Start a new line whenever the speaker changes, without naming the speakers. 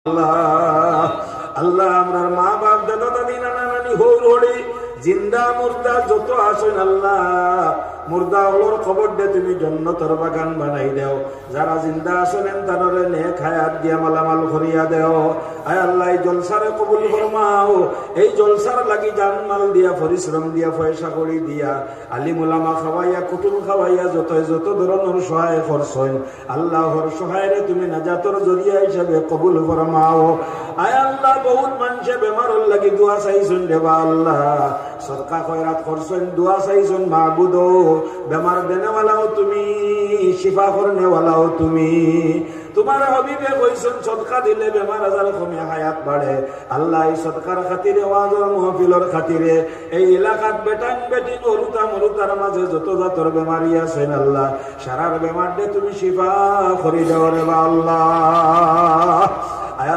আল্লাহ আল্লাহ আমরার মা বাপ দাদা দাদি নানা নানি হৌর হড়ি জিন্দা মুর্দা যত আসেন আল্লাহ মুর্দা হলোর খবর দে তুমি জন্নতর বাগান বানাই দেও যারা জিন্দা আসেন তারে নেক হায়াত দিয়া মালামাল করিয়া দেও আয় আল্লাহ এই জলসারে কবুল ফরমাও এই জলসার লাগি জানমাল দিয়া পরিশ্রম দিয়া পয়সা করি দিয়া আলিম উলামা খাওয়াইয়া কুটুম খাওয়াইয়া যত ধরনের সহায় করছেন আল্লাহর সহায়রে তুমি নাজাতর জরিয়া হিসাবে কবুল ফরমাও আয় আল্লাহ বহুত মানুষে বেমারর লাগি দোয়া চাইছেন দেবা আল্লাহ সদকা খয়রাত করছেন দোয়া চাইছেন মাহবুদ বেমার দেনেওয়ালাও তুমি শিফা করনেওয়ালাও তুমি তোমার হবিবে কইছেন সদকা দিলে বেমার আজার কমে হায়াত বাড়ে আল্লাহ এই সদকার খাতিরে ওয়াজর মাহফিলর খাতিরে এই এলাকাত বেটান বেটিন হরুতা মরুতার মাঝে যত জাতর বেমারি আছেন আল্লাহ সারার বেমার দে তুমি শিফা করি দাও রে আল্লাহ।